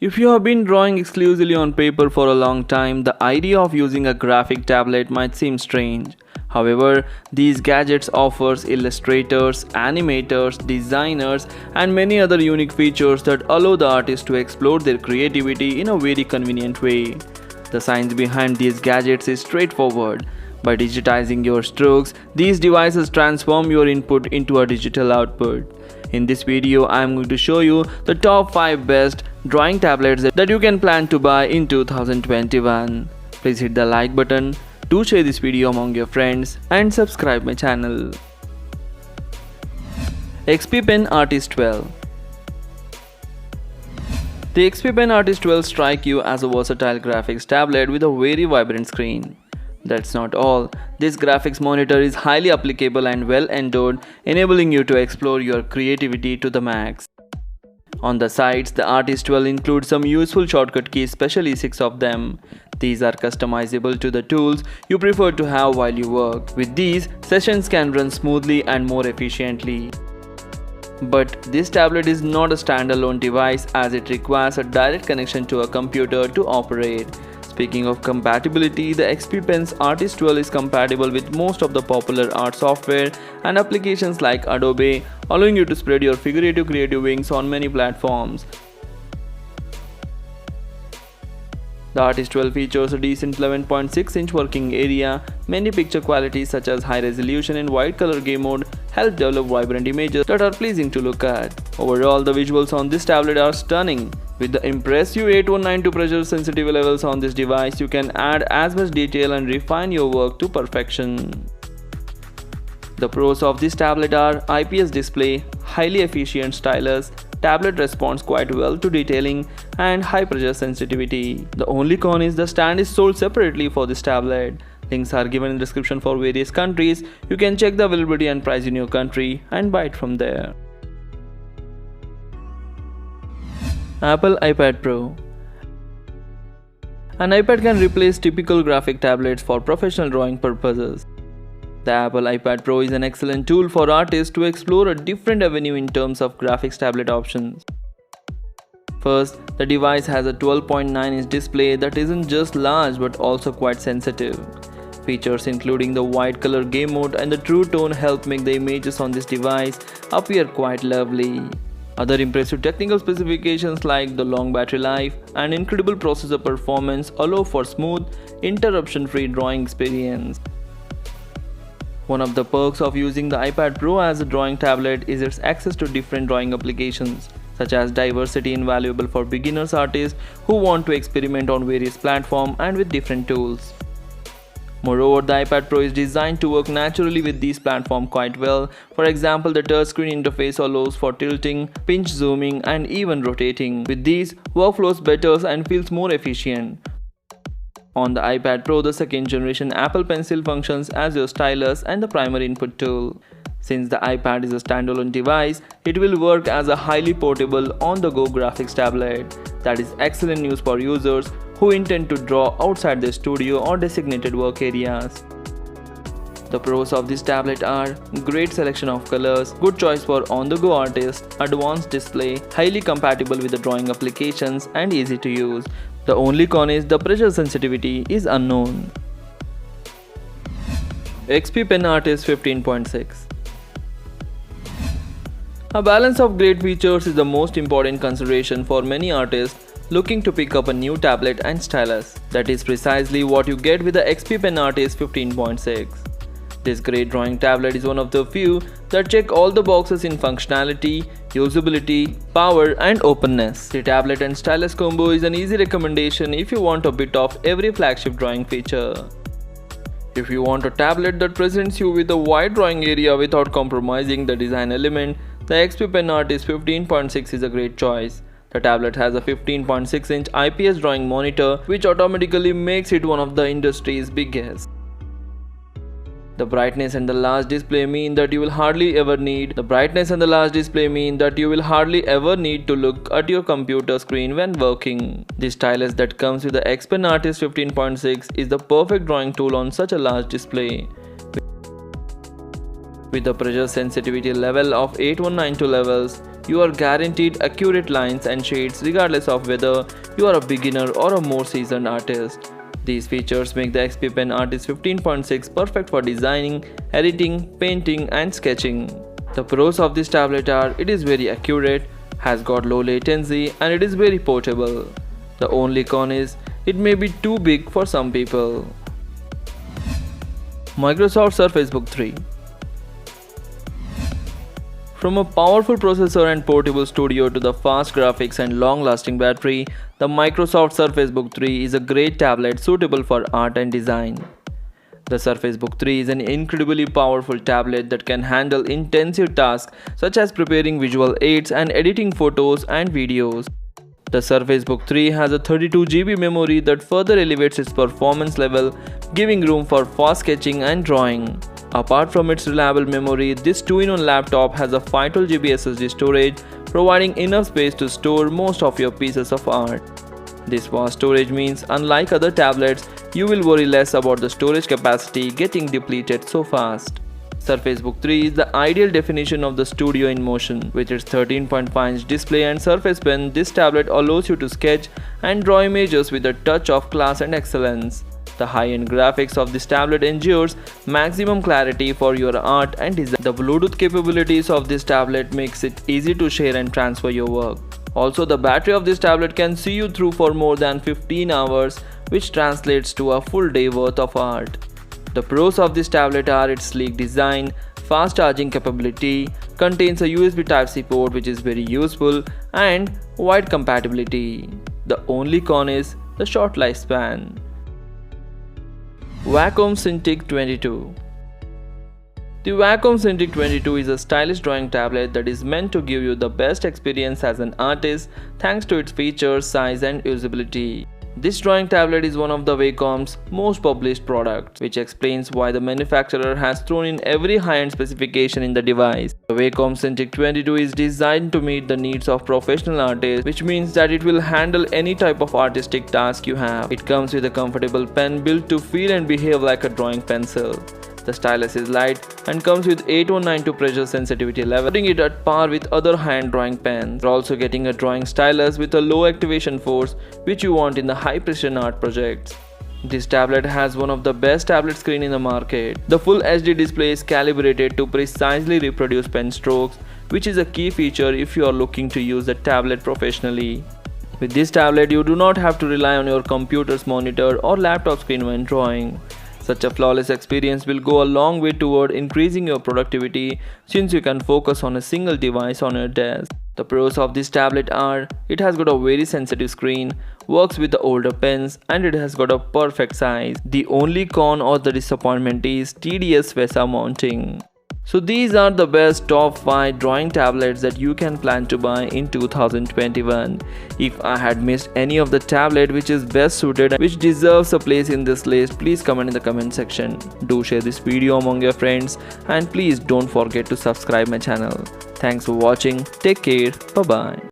If you have been drawing exclusively on paper for a long time, the idea of using a graphic tablet might seem strange. However, these gadgets offers illustrators, animators, designers, and many other unique features that allow the artist to explore their creativity in a very convenient way. The science behind these gadgets is straightforward. By digitizing your strokes, these devices transform your input into a digital output. In this video, I am going to show you the top 5 best drawing tablets that you can plan to buy in 2021. Please hit the like button, do share this video among your friends and subscribe my channel. XP Pen Artist 12. The XP Pen Artist 12 strikes you as a versatile graphics tablet with a very vibrant screen. That's not all. This graphics monitor is highly applicable and well endowed, enabling you to explore your creativity to the max. On the sides, the Artist 12 includes some useful shortcut keys, especially 6 of them. These are customizable to the tools you prefer to have while you work. With these, sessions can run smoothly and more efficiently. But this tablet is not a standalone device as it requires a direct connection to a computer to operate. Speaking of compatibility, the XP Pen's Artist 12 is compatible with most of the popular art software and applications like Adobe, allowing you to spread your figurative creative wings on many platforms. The Artist 12 features a decent 11.6-inch working area. Many picture qualities such as high resolution and wide color game mode help develop vibrant images that are pleasing to look at. Overall, the visuals on this tablet are stunning. With the impressive 8192 pressure sensitivity levels on this device, you can add as much detail and refine your work to perfection. The pros of this tablet are IPS display, highly efficient stylus, tablet responds quite well to detailing, and high pressure sensitivity. The only con is the stand is sold separately for this tablet. Links are given in the description for various countries. You can check the availability and price in your country and buy it from there. Apple iPad Pro. An iPad can replace typical graphic tablets for professional drawing purposes. The Apple iPad Pro is an excellent tool for artists to explore a different avenue in terms of graphics tablet options. First, the device has a 12.9-inch display that isn't just large but also quite sensitive. Features including the wide color game mode and the True Tone help make the images on this device appear quite lovely. Other impressive technical specifications like the long battery life and incredible processor performance allow for smooth, interruption-free drawing experience. One of the perks of using the iPad Pro as a drawing tablet is its access to different drawing applications, such as diversity invaluable for beginners artists who want to experiment on various platforms and with different tools. Moreover, the iPad Pro is designed to work naturally with these platforms quite well. For example, the touchscreen interface allows for tilting, pinch zooming, and even rotating. With these, workflows better and feels more efficient. On the iPad Pro, the second generation Apple Pencil functions as your stylus and the primary input tool. Since the iPad is a standalone device, it will work as a highly portable on-the-go graphics tablet. That is excellent news for users who intend to draw outside their studio or designated work areas. The pros of this tablet are great selection of colors, good choice for on-the-go artists, advanced display, highly compatible with the drawing applications and easy to use. The only con is the pressure sensitivity is unknown. XP Pen Artist 15.6. A balance of great features is the most important consideration for many artists looking to pick up a new tablet and stylus. That is precisely what you get with the XP Pen Artist 15.6. This great drawing tablet is one of the few that check all the boxes in functionality, usability, power and openness. The tablet and stylus combo is an easy recommendation if you want a bit of every flagship drawing feature. If you want a tablet that presents you with a wide drawing area without compromising the design element, the XP Pen Artist 15.6 is a great choice. The tablet has a 15.6-inch IPS drawing monitor, which automatically makes it one of the industry's biggest. The brightness and the large display mean that you will hardly ever need to look at your computer screen when working. The stylus that comes with the XP Pen Artist 15.6 is the perfect drawing tool on such a large display. With the pressure sensitivity level of 8192 levels, you are guaranteed accurate lines and shades regardless of whether you are a beginner or a more seasoned artist. These features make the XP Pen Artist 15.6 perfect for designing, editing, painting and sketching. The pros of this tablet are it is very accurate, has got low latency and it is very portable. The only con is it may be too big for some people. Microsoft Surface Book 3. From a powerful processor and portable studio to the fast graphics and long-lasting battery, the Microsoft Surface Book 3 is a great tablet suitable for art and design. The Surface Book 3 is an incredibly powerful tablet that can handle intensive tasks such as preparing visual aids and editing photos and videos. The Surface Book 3 has a 32 GB memory that further elevates its performance level, giving room for fast sketching and drawing. Apart from its reliable memory, this 2-in-1 laptop has a 512 GB SSD storage, providing enough space to store most of your pieces of art. This vast storage means, unlike other tablets, you will worry less about the storage capacity getting depleted so fast. Surface Book 3 is the ideal definition of the studio in motion. With its 13.5-inch display and Surface Pen, this tablet allows you to sketch and draw images with a touch of class and excellence. The high-end graphics of this tablet ensures maximum clarity for your art and design. The Bluetooth capabilities of this tablet makes it easy to share and transfer your work. Also, the battery of this tablet can see you through for more than 15 hours, which translates to a full day worth of art. The pros of this tablet are its sleek design, fast charging capability, contains a USB Type-C port which is very useful, and wide compatibility. The only con is the short lifespan. Wacom Cintiq 22. The Wacom Cintiq 22 is a stylish drawing tablet that is meant to give you the best experience as an artist thanks to its features, size and usability. This drawing tablet is one of the Wacom's most published products, which explains why the manufacturer has thrown in every high-end specification in the device. The Wacom Cintiq 22 is designed to meet the needs of professional artists, which means that it will handle any type of artistic task you have. It comes with a comfortable pen built to feel and behave like a drawing pencil. The stylus is light and comes with 8192 pressure sensitivity level, putting it at par with other high-end drawing pens. You're also getting a drawing stylus with a low activation force, which you want in the high-precision art projects. This tablet has one of the best tablet screens in the market. The full HD display is calibrated to precisely reproduce pen strokes, which is a key feature if you are looking to use the tablet professionally. With this tablet, you do not have to rely on your computer's monitor or laptop screen when drawing. Such a flawless experience will go a long way toward increasing your productivity since you can focus on a single device on your desk. The pros of this tablet are it has got a very sensitive screen, works with the older pens, and it has got a perfect size. The only con or the disappointment is tedious VESA mounting. So these are the best top 5 drawing tablets that you can plan to buy in 2021. If I had missed any of the tablet which is best suited and which deserves a place in this list, please comment in the comment section. Do share this video among your friends and please don't forget to subscribe my channel. Thanks for watching. Take care. Bye bye.